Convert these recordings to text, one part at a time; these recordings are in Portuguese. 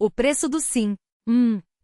O preço do sim.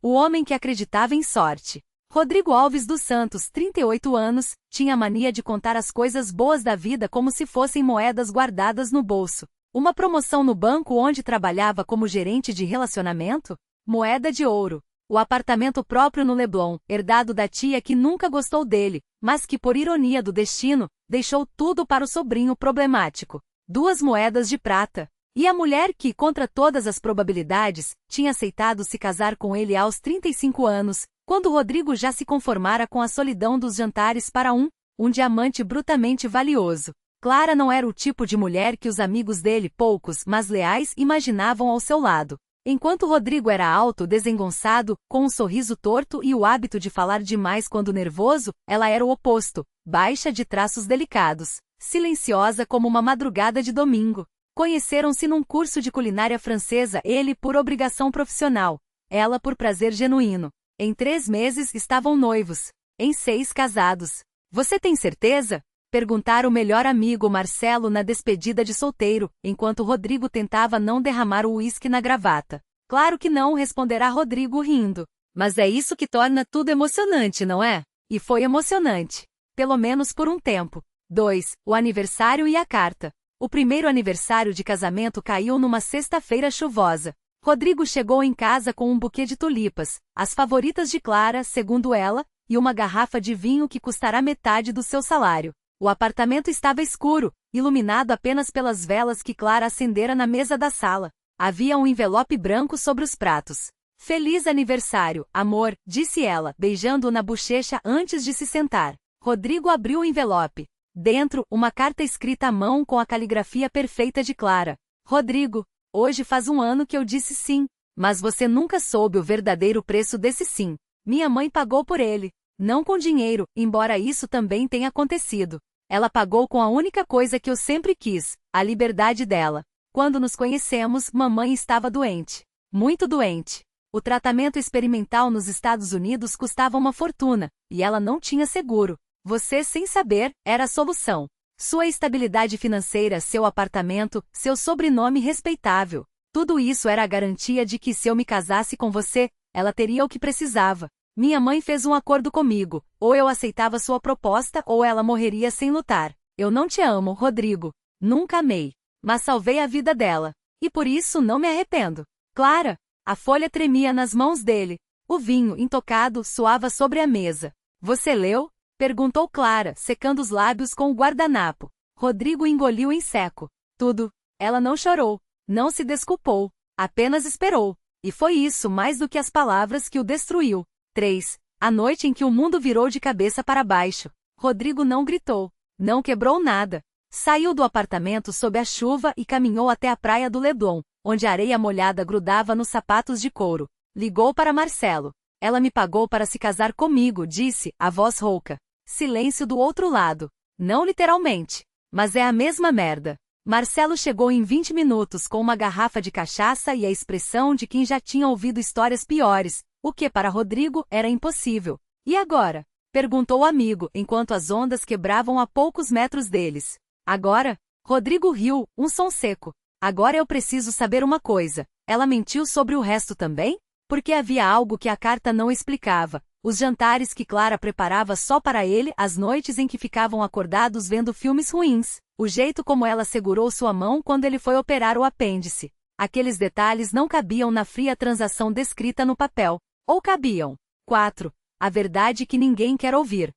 O homem que acreditava em sorte. Rodrigo Alves dos Santos, 38 anos, tinha a mania de contar as coisas boas da vida como se fossem moedas guardadas no bolso. Uma promoção no banco onde trabalhava como gerente de relacionamento? Moeda de ouro. O apartamento próprio no Leblon, herdado da tia que nunca gostou dele, mas que, por ironia do destino, deixou tudo para o sobrinho problemático. 2 moedas de prata. E a mulher que, contra todas as probabilidades, tinha aceitado se casar com ele aos 35 anos, quando Rodrigo já se conformara com a solidão dos jantares para um diamante brutamente valioso. Clara não era o tipo de mulher que os amigos dele, poucos, mas leais, imaginavam ao seu lado. Enquanto Rodrigo era alto, desengonçado, com um sorriso torto e o hábito de falar demais quando nervoso, ela era o oposto, baixa de traços delicados, silenciosa como uma madrugada de domingo. Conheceram-se num curso de culinária francesa, ele por obrigação profissional, ela por prazer genuíno. Em 3 meses estavam noivos, em 6 casados. Você tem certeza? Perguntara o melhor amigo Marcelo na despedida de solteiro, enquanto Rodrigo tentava não derramar o uísque na gravata. Claro que não, responderá Rodrigo rindo. Mas é isso que torna tudo emocionante, não é? E foi emocionante. Pelo menos por um tempo. 2. O aniversário e a carta. O primeiro aniversário de casamento caiu numa sexta-feira chuvosa. Rodrigo chegou em casa com um buquê de tulipas, as favoritas de Clara, segundo ela, e uma garrafa de vinho que custará metade do seu salário. O apartamento estava escuro, iluminado apenas pelas velas que Clara acendera na mesa da sala. Havia um envelope branco sobre os pratos. Feliz aniversário, amor, disse ela, beijando-o na bochecha antes de se sentar. Rodrigo abriu o envelope. Dentro, uma carta escrita à mão com a caligrafia perfeita de Clara. Rodrigo, hoje faz 1 ano que eu disse sim, mas você nunca soube o verdadeiro preço desse sim. Minha mãe pagou por ele. Não com dinheiro, embora isso também tenha acontecido. Ela pagou com a única coisa que eu sempre quis, a liberdade dela. Quando nos conhecemos, mamãe estava doente. Muito doente. O tratamento experimental nos Estados Unidos custava uma fortuna, e ela não tinha seguro. Você, sem saber, era a solução. Sua estabilidade financeira, seu apartamento, seu sobrenome respeitável. Tudo isso era a garantia de que se eu me casasse com você, ela teria o que precisava. Minha mãe fez um acordo comigo, ou eu aceitava sua proposta ou ela morreria sem lutar. Eu não te amo, Rodrigo. Nunca amei. Mas salvei a vida dela. E por isso não me arrependo. Clara! A folha tremia nas mãos dele. O vinho, intocado, soava sobre a mesa. Você leu? Perguntou Clara, secando os lábios com o guardanapo. Rodrigo engoliu em seco. Tudo. Ela não chorou. Não se desculpou. Apenas esperou. E foi isso mais do que as palavras que o destruiu. 3. A noite em que o mundo virou de cabeça para baixo. Rodrigo não gritou. Não quebrou nada. Saiu do apartamento sob a chuva e caminhou até a praia do Leblon, onde a areia molhada grudava nos sapatos de couro. Ligou para Marcelo. Ela me pagou para se casar comigo, disse, a voz rouca. Silêncio do outro lado. Não literalmente. Mas é a mesma merda. Marcelo chegou em 20 minutos com uma garrafa de cachaça e a expressão de quem já tinha ouvido histórias piores, o que para Rodrigo era impossível. E agora? Perguntou o amigo, enquanto as ondas quebravam a poucos metros deles. Agora? Rodrigo riu, um som seco. Agora eu preciso saber uma coisa. Ela mentiu sobre o resto também? Porque havia algo que a carta não explicava. Os jantares que Clara preparava só para ele, as noites em que ficavam acordados vendo filmes ruins, o jeito como ela segurou sua mão quando ele foi operar o apêndice. Aqueles detalhes não cabiam na fria transação descrita no papel. Ou cabiam? 4. A verdade que ninguém quer ouvir.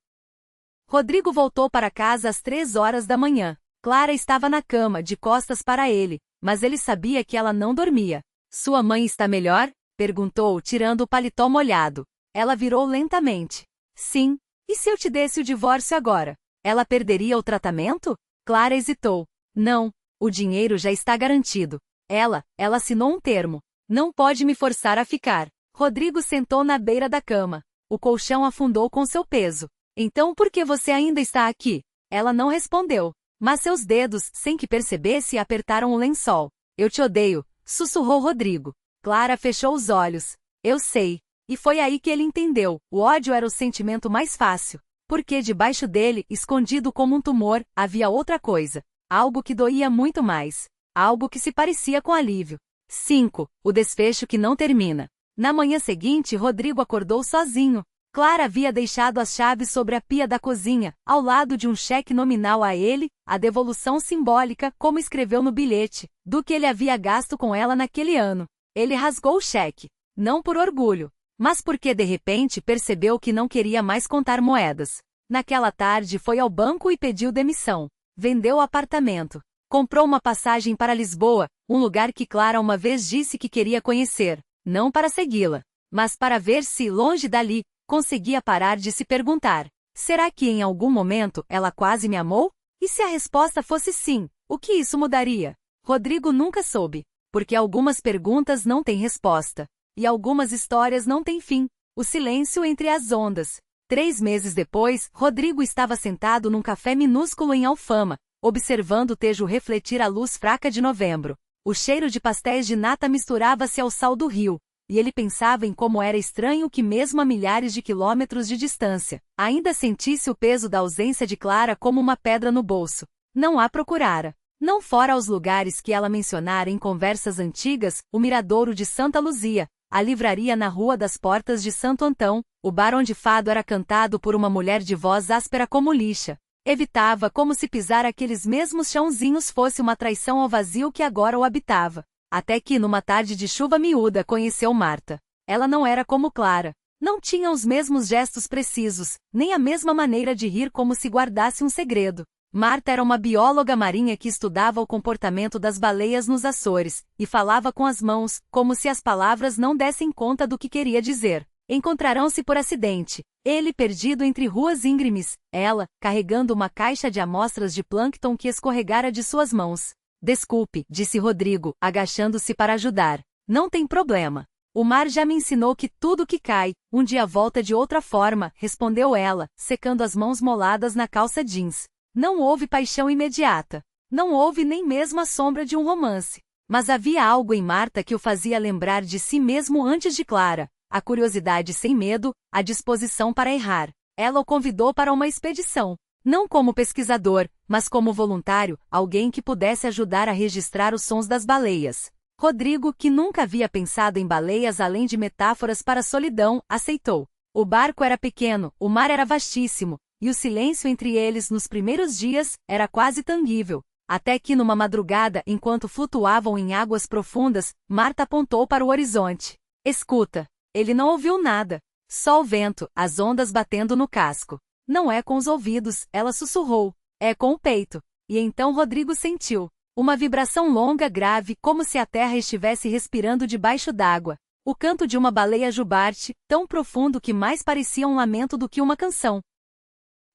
Rodrigo voltou para casa às 3 horas da manhã. Clara estava na cama, de costas para ele, mas ele sabia que ela não dormia. Sua mãe está melhor? Perguntou, tirando o paletó molhado. Ela virou lentamente. Sim. E se eu te desse o divórcio agora? Ela perderia o tratamento? Clara hesitou. Não. O dinheiro já está garantido. Ela assinou um termo. Não pode me forçar a ficar. Rodrigo sentou na beira da cama. O colchão afundou com seu peso. Então por que você ainda está aqui? Ela não respondeu. Mas seus dedos, sem que percebesse, apertaram o lençol. Eu te odeio, sussurrou Rodrigo. Clara fechou os olhos. Eu sei. E foi aí que ele entendeu. O ódio era o sentimento mais fácil. Porque debaixo dele, escondido como um tumor, havia outra coisa. Algo que doía muito mais. Algo que se parecia com alívio. 5. O desfecho que não termina. Na manhã seguinte, Rodrigo acordou sozinho. Clara havia deixado as chaves sobre a pia da cozinha, ao lado de um cheque nominal a ele, a devolução simbólica, como escreveu no bilhete, do que ele havia gasto com ela naquele ano. Ele rasgou o cheque, não por orgulho, mas porque de repente percebeu que não queria mais contar moedas. Naquela tarde foi ao banco e pediu demissão. Vendeu o apartamento. Comprou uma passagem para Lisboa, um lugar que Clara uma vez disse que queria conhecer, não para segui-la, mas para ver se, longe dali, conseguia parar de se perguntar: será que em algum momento ela quase me amou? E se a resposta fosse sim, o que isso mudaria? Rodrigo nunca soube, porque algumas perguntas não têm resposta, e algumas histórias não têm fim. O silêncio entre as ondas. 3 meses depois, Rodrigo estava sentado num café minúsculo em Alfama, observando o Tejo refletir a luz fraca de novembro. O cheiro de pastéis de nata misturava-se ao sal do rio, e ele pensava em como era estranho que mesmo a milhares de quilômetros de distância, ainda sentisse o peso da ausência de Clara como uma pedra no bolso. Não a procurara. Não fora aos lugares que ela mencionara em conversas antigas, o miradouro de Santa Luzia, a livraria na Rua das Portas de Santo Antão, o bar onde fado era cantado por uma mulher de voz áspera como lixa. Evitava como se pisar aqueles mesmos chãozinhos fosse uma traição ao vazio que agora o habitava. Até que, numa tarde de chuva miúda, conheceu Marta. Ela não era como Clara. Não tinha os mesmos gestos precisos, nem a mesma maneira de rir como se guardasse um segredo. Marta era uma bióloga marinha que estudava o comportamento das baleias nos Açores, e falava com as mãos, como se as palavras não dessem conta do que queria dizer. Encontrarão-se por acidente. Ele perdido entre ruas íngremes, ela, carregando uma caixa de amostras de plâncton que escorregara de suas mãos. Desculpe, disse Rodrigo, agachando-se para ajudar. Não tem problema. O mar já me ensinou que tudo que cai, um dia volta de outra forma, respondeu ela, secando as mãos moladas na calça jeans. Não houve paixão imediata. Não houve nem mesmo a sombra de um romance. Mas havia algo em Marta que o fazia lembrar de si mesmo antes de Clara. A curiosidade sem medo, a disposição para errar. Ela o convidou para uma expedição. Não como pesquisador, mas como voluntário, alguém que pudesse ajudar a registrar os sons das baleias. Rodrigo, que nunca havia pensado em baleias além de metáforas para a solidão, aceitou. O barco era pequeno, o mar era vastíssimo, e o silêncio entre eles nos primeiros dias era quase tangível. Até que numa madrugada, enquanto flutuavam em águas profundas, Marta apontou para o horizonte. Escuta. Ele não ouviu nada. Só o vento, as ondas batendo no casco. Não é com os ouvidos, ela sussurrou. É com o peito. E então Rodrigo sentiu uma vibração longa, grave, como se a terra estivesse respirando debaixo d'água. O canto de uma baleia jubarte, tão profundo que mais parecia um lamento do que uma canção.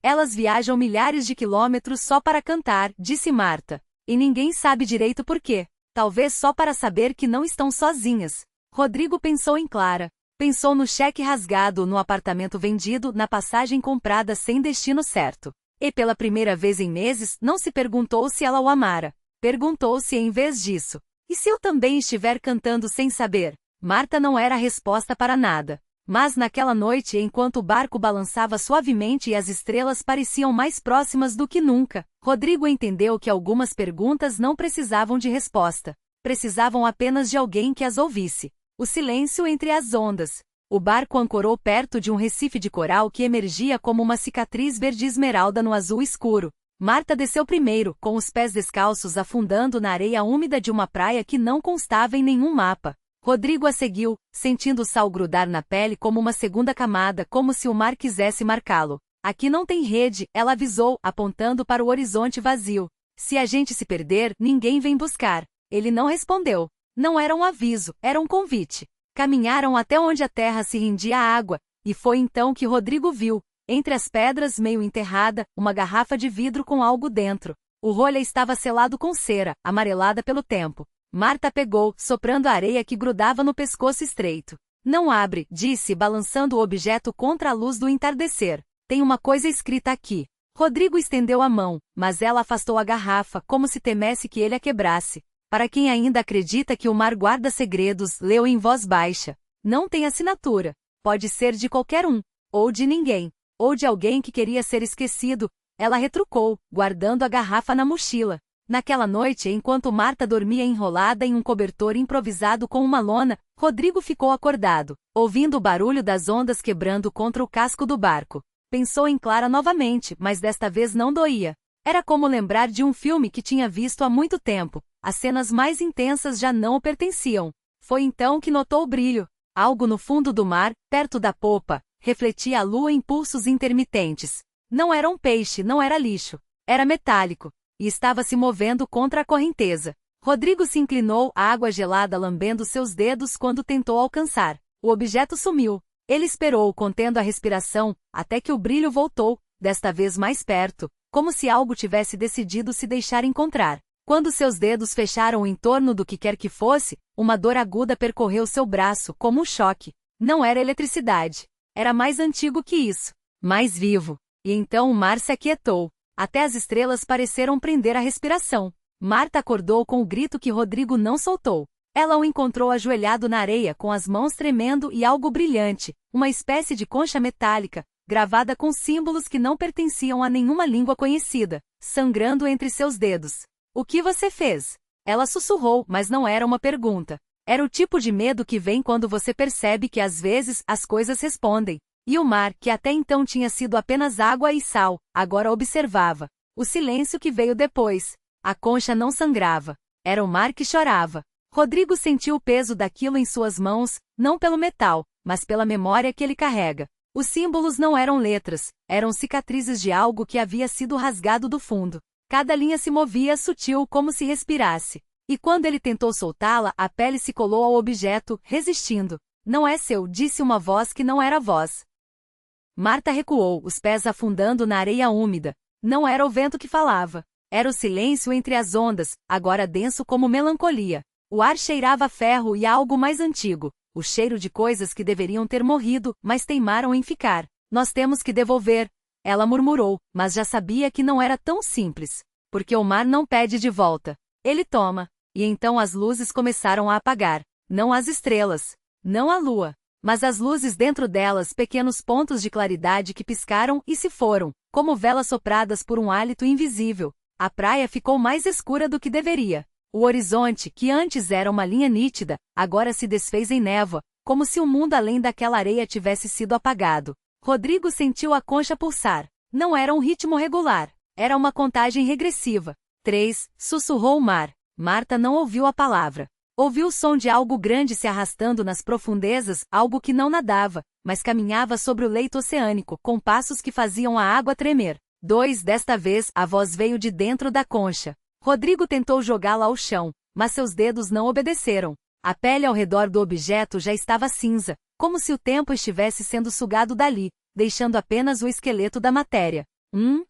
Elas viajam milhares de quilômetros só para cantar, disse Marta. E ninguém sabe direito por quê. Talvez só para saber que não estão sozinhas. Rodrigo pensou em Clara. Pensou no cheque rasgado, no apartamento vendido, na passagem comprada sem destino certo. E pela primeira vez em meses, não se perguntou se ela o amara. Perguntou-se em vez disso. E se eu também estiver cantando sem saber? Marta não era a resposta para nada. Mas naquela noite, enquanto o barco balançava suavemente e as estrelas pareciam mais próximas do que nunca, Rodrigo entendeu que algumas perguntas não precisavam de resposta. Precisavam apenas de alguém que as ouvisse. O silêncio entre as ondas. O barco ancorou perto de um recife de coral que emergia como uma cicatriz verde esmeralda no azul escuro. Marta desceu primeiro, com os pés descalços afundando na areia úmida de uma praia que não constava em nenhum mapa. Rodrigo a seguiu, sentindo o sal grudar na pele como uma segunda camada, como se o mar quisesse marcá-lo. Aqui não tem rede, ela avisou, apontando para o horizonte vazio. Se a gente se perder, ninguém vem buscar. Ele não respondeu. Não era um aviso, era um convite. Caminharam até onde a terra se rendia à água, e foi então que Rodrigo viu, entre as pedras meio enterrada, uma garrafa de vidro com algo dentro. O rolha estava selado com cera, amarelada pelo tempo. Marta pegou, soprando a areia que grudava no pescoço estreito. Não abre, disse, balançando o objeto contra a luz do entardecer. Tem uma coisa escrita aqui. Rodrigo estendeu a mão, mas ela afastou a garrafa, como se temesse que ele a quebrasse. Para quem ainda acredita que o mar guarda segredos, leu em voz baixa. Não tem assinatura. Pode ser de qualquer um. Ou de ninguém. Ou de alguém que queria ser esquecido. Ela retrucou, guardando a garrafa na mochila. Naquela noite, enquanto Marta dormia enrolada em um cobertor improvisado com uma lona, Rodrigo ficou acordado, ouvindo o barulho das ondas quebrando contra o casco do barco. Pensou em Clara novamente, mas desta vez não doía. Era como lembrar de um filme que tinha visto há muito tempo. As cenas mais intensas já não o pertenciam. Foi então que notou o brilho. Algo no fundo do mar, perto da popa, refletia a lua em pulsos intermitentes. Não era um peixe, não era lixo. Era metálico. E estava se movendo contra a correnteza. Rodrigo se inclinou, a água gelada lambendo seus dedos quando tentou alcançar. O objeto sumiu. Ele esperou, contendo a respiração, até que o brilho voltou, desta vez mais perto, como se algo tivesse decidido se deixar encontrar. Quando seus dedos fecharam em torno do que quer que fosse, uma dor aguda percorreu seu braço, como um choque. Não era eletricidade. Era mais antigo que isso. Mais vivo. E então o mar se aquietou. Até as estrelas pareceram prender a respiração. Marta acordou com o grito que Rodrigo não soltou. Ela o encontrou ajoelhado na areia com as mãos tremendo e algo brilhante, uma espécie de concha metálica, gravada com símbolos que não pertenciam a nenhuma língua conhecida, sangrando entre seus dedos. "O que você fez?" Ela sussurrou, mas não era uma pergunta. Era o tipo de medo que vem quando você percebe que às vezes as coisas respondem. E o mar, que até então tinha sido apenas água e sal, agora observava. O silêncio que veio depois. A concha não sangrava. Era o mar que chorava. Rodrigo sentiu o peso daquilo em suas mãos, não pelo metal, mas pela memória que ele carrega. Os símbolos não eram letras, eram cicatrizes de algo que havia sido rasgado do fundo. Cada linha se movia sutil como se respirasse. E quando ele tentou soltá-la, a pele se colou ao objeto, resistindo. "Não é seu", disse uma voz que não era voz. Marta recuou, os pés afundando na areia úmida. Não era o vento que falava. Era o silêncio entre as ondas, agora denso como melancolia. O ar cheirava a ferro e a algo mais antigo. O cheiro de coisas que deveriam ter morrido, mas teimaram em ficar. "Nós temos que devolver", ela murmurou, mas já sabia que não era tão simples. Porque o mar não pede de volta. Ele toma. E então as luzes começaram a apagar. Não as estrelas. Não a lua. Mas as luzes dentro delas, pequenos pontos de claridade que piscaram e se foram, como velas sopradas por um hálito invisível. A praia ficou mais escura do que deveria. O horizonte, que antes era uma linha nítida, agora se desfez em névoa, como se o mundo além daquela areia tivesse sido apagado. Rodrigo sentiu a concha pulsar. Não era um ritmo regular. Era uma contagem regressiva. 3, sussurrou o mar. Marta não ouviu a palavra. Ouviu o som de algo grande se arrastando nas profundezas, algo que não nadava, mas caminhava sobre o leito oceânico, com passos que faziam a água tremer. 2, desta vez, a voz veio de dentro da concha. Rodrigo tentou jogá-la ao chão, mas seus dedos não obedeceram. A pele ao redor do objeto já estava cinza, como se o tempo estivesse sendo sugado dali, deixando apenas o esqueleto da matéria.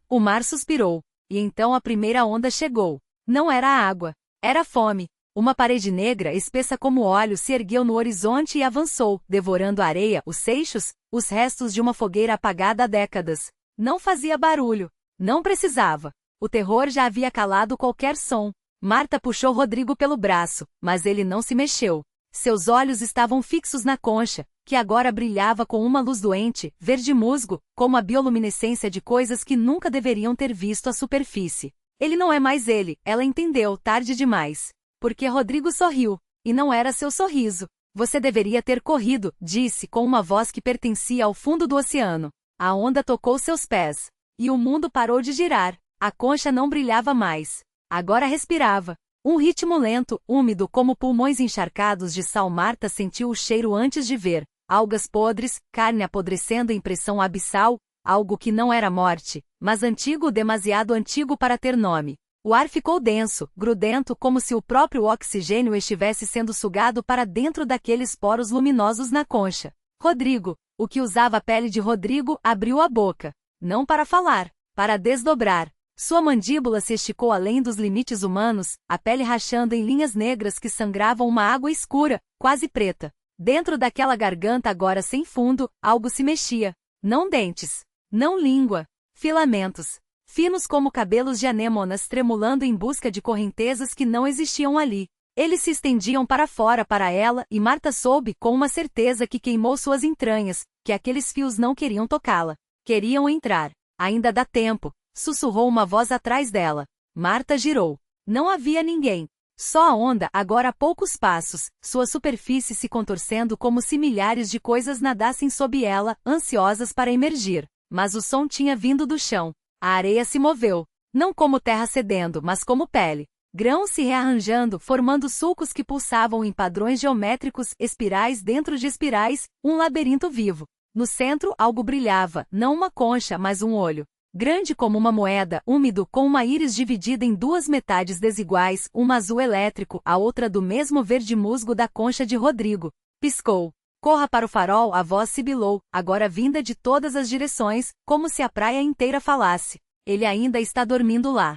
O mar suspirou. E então a primeira onda chegou. Não era a água. Era a fome. Uma parede negra, espessa como óleo, se ergueu no horizonte e avançou, devorando a areia, os seixos, os restos de uma fogueira apagada há décadas. Não fazia barulho. Não precisava. O terror já havia calado qualquer som. Marta puxou Rodrigo pelo braço, mas ele não se mexeu. Seus olhos estavam fixos na concha, que agora brilhava com uma luz doente, verde musgo, como a bioluminescência de coisas que nunca deveriam ter visto à superfície. Ele não é mais ele, ela entendeu, tarde demais. Porque Rodrigo sorriu. E não era seu sorriso. "Você deveria ter corrido", disse com uma voz que pertencia ao fundo do oceano. A onda tocou seus pés. E o mundo parou de girar. A concha não brilhava mais. Agora respirava. Um ritmo lento, úmido como pulmões encharcados de sal. Marta sentiu o cheiro antes de ver. Algas podres, carne apodrecendo em pressão abissal, algo que não era morte, mas antigo, demasiado antigo para ter nome. O ar ficou denso, grudento, como se o próprio oxigênio estivesse sendo sugado para dentro daqueles poros luminosos na concha. Rodrigo, o que usava a pele de Rodrigo, abriu a boca. Não para falar, para desdobrar. Sua mandíbula se esticou além dos limites humanos, a pele rachando em linhas negras que sangravam uma água escura, quase preta. Dentro daquela garganta agora sem fundo, algo se mexia. Não dentes. Não língua. Filamentos. Finos como cabelos de anêmonas tremulando em busca de correntezas que não existiam ali. Eles se estendiam para fora para ela e Marta soube com uma certeza que queimou suas entranhas, que aqueles fios não queriam tocá-la. Queriam entrar. Ainda dá tempo, sussurrou uma voz atrás dela. Marta girou. Não havia ninguém. Só a onda, agora a poucos passos, sua superfície se contorcendo como se milhares de coisas nadassem sob ela, ansiosas para emergir. Mas o som tinha vindo do chão. A areia se moveu. Não como terra cedendo, mas como pele. Grãos se rearranjando, formando sulcos que pulsavam em padrões geométricos, espirais dentro de espirais, um labirinto vivo. No centro, algo brilhava, não uma concha, mas um olho. Grande como uma moeda, úmido, com uma íris dividida em duas metades desiguais, uma azul elétrico, a outra do mesmo verde musgo da concha de Rodrigo. Piscou. Corra para o farol, a voz sibilou, agora vinda de todas as direções, como se a praia inteira falasse. Ele ainda está dormindo lá.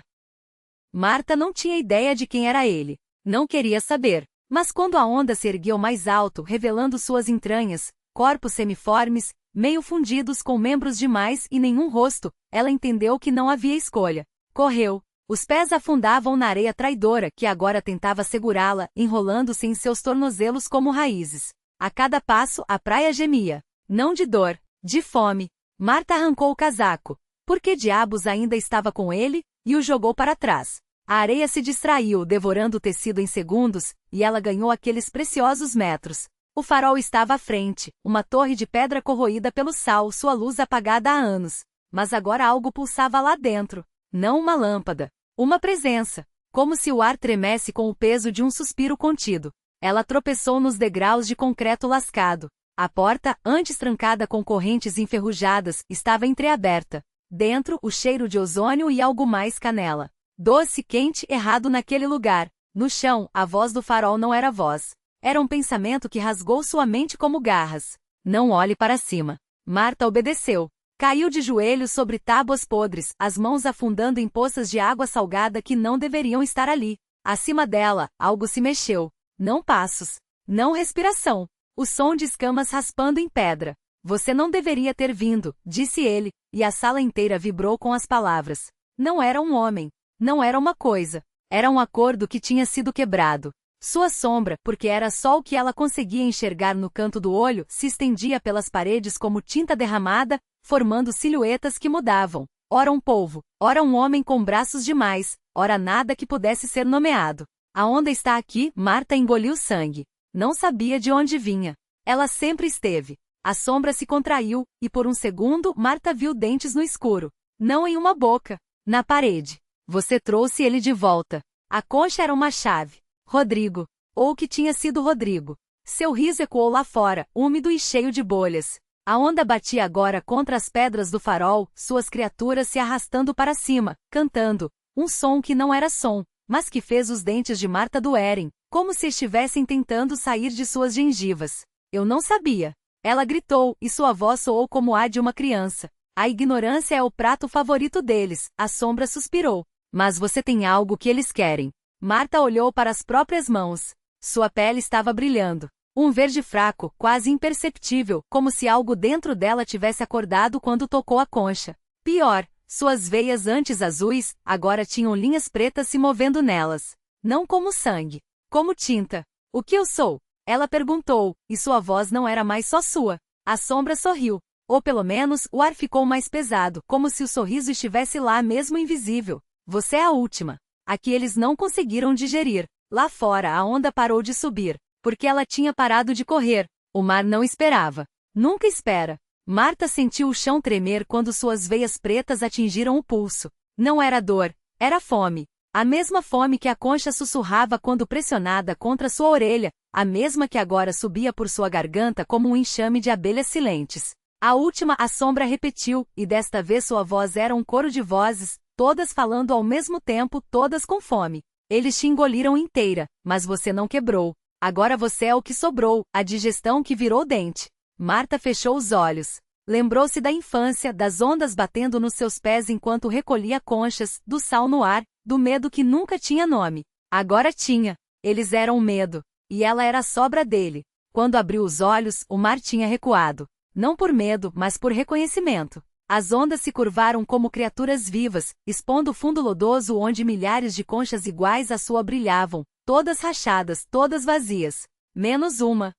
Marta não tinha ideia de quem era ele. Não queria saber. Mas quando a onda se ergueu mais alto, revelando suas entranhas, corpos semiformes, meio fundidos com membros demais e nenhum rosto, ela entendeu que não havia escolha. Correu. Os pés afundavam na areia traidora que agora tentava segurá-la, enrolando-se em seus tornozelos como raízes. A cada passo, a praia gemia. Não de dor, de fome. Marta arrancou o casaco. Por que diabos ainda estava com ele? E o jogou para trás. A areia se distraiu, devorando o tecido em segundos, e ela ganhou aqueles preciosos metros. O farol estava à frente, uma torre de pedra corroída pelo sal, sua luz apagada há anos. Mas agora algo pulsava lá dentro. Não uma lâmpada. Uma presença. Como se o ar tremesse com o peso de um suspiro contido. Ela tropeçou nos degraus de concreto lascado. A porta, antes trancada com correntes enferrujadas, estava entreaberta. Dentro, o cheiro de ozônio e algo mais canela. Doce, quente, errado naquele lugar. No chão, a voz do farol não era voz. Era um pensamento que rasgou sua mente como garras. Não olhe para cima. Marta obedeceu. Caiu de joelhos sobre tábuas podres, as mãos afundando em poças de água salgada que não deveriam estar ali. Acima dela, algo se mexeu. Não passos. Não respiração. O som de escamas raspando em pedra. Você não deveria ter vindo, disse ele, e a sala inteira vibrou com as palavras. Não era um homem. Não era uma coisa. Era um acordo que tinha sido quebrado. Sua sombra, porque era só o que ela conseguia enxergar no canto do olho, se estendia pelas paredes como tinta derramada, formando silhuetas que mudavam. Ora um polvo, ora um homem com braços demais, ora nada que pudesse ser nomeado. A onda está aqui, Marta engoliu sangue. Não sabia de onde vinha. Ela sempre esteve. A sombra se contraiu, e por um segundo Marta viu dentes no escuro. Não em uma boca. Na parede. Você trouxe ele de volta. A concha era uma chave. Rodrigo. Ou que tinha sido Rodrigo. Seu riso ecoou lá fora, úmido e cheio de bolhas. A onda batia agora contra as pedras do farol, suas criaturas se arrastando para cima, cantando. Um som que não era som, mas que fez os dentes de Marta doerem, como se estivessem tentando sair de suas gengivas. Eu não sabia. Ela gritou, e sua voz soou como a de uma criança. A ignorância é o prato favorito deles, a sombra suspirou. Mas você tem algo que eles querem. Marta olhou para as próprias mãos. Sua pele estava brilhando. Um verde fraco, quase imperceptível, como se algo dentro dela tivesse acordado quando tocou a concha. Pior, suas veias antes azuis, agora tinham linhas pretas se movendo nelas. Não como sangue. Como tinta. O que eu sou? Ela perguntou, e sua voz não era mais só sua. A sombra sorriu. Ou pelo menos, o ar ficou mais pesado, como se o sorriso estivesse lá mesmo invisível. Você é a última. A que eles não conseguiram digerir. Lá fora a onda parou de subir, porque ela tinha parado de correr. O mar não esperava. Nunca espera. Marta sentiu o chão tremer quando suas veias pretas atingiram o pulso. Não era dor, era fome. A mesma fome que a concha sussurrava quando pressionada contra sua orelha, a mesma que agora subia por sua garganta como um enxame de abelhas silentes. A última a sombra repetiu, e desta vez sua voz era um coro de vozes, todas falando ao mesmo tempo, todas com fome. Eles te engoliram inteira, mas você não quebrou. Agora você é o que sobrou, a digestão que virou dente. Marta fechou os olhos. Lembrou-se da infância, das ondas batendo nos seus pés enquanto recolhia conchas, do sal no ar, do medo que nunca tinha nome. Agora tinha. Eles eram medo. E ela era a sobra dele. Quando abriu os olhos, o mar tinha recuado. Não por medo, mas por reconhecimento. As ondas se curvaram como criaturas vivas, expondo o fundo lodoso onde milhares de conchas iguais à sua brilhavam, todas rachadas, todas vazias. Menos uma.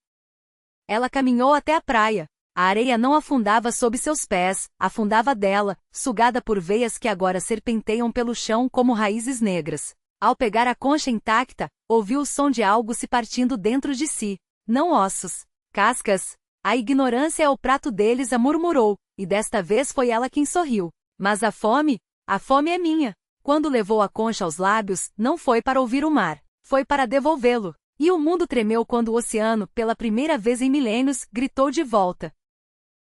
Ela caminhou até a praia. A areia não afundava sob seus pés, afundava dela, sugada por veias que agora serpenteiam pelo chão como raízes negras. Ao pegar a concha intacta, ouviu o som de algo se partindo dentro de si. Não ossos, cascas. A ignorância é o prato deles, a murmurou, e desta vez foi ela quem sorriu. Mas a fome é minha. Quando levou a concha aos lábios, não foi para ouvir o mar, foi para devolvê-lo. E o mundo tremeu quando o oceano, pela primeira vez em milênios, gritou de volta.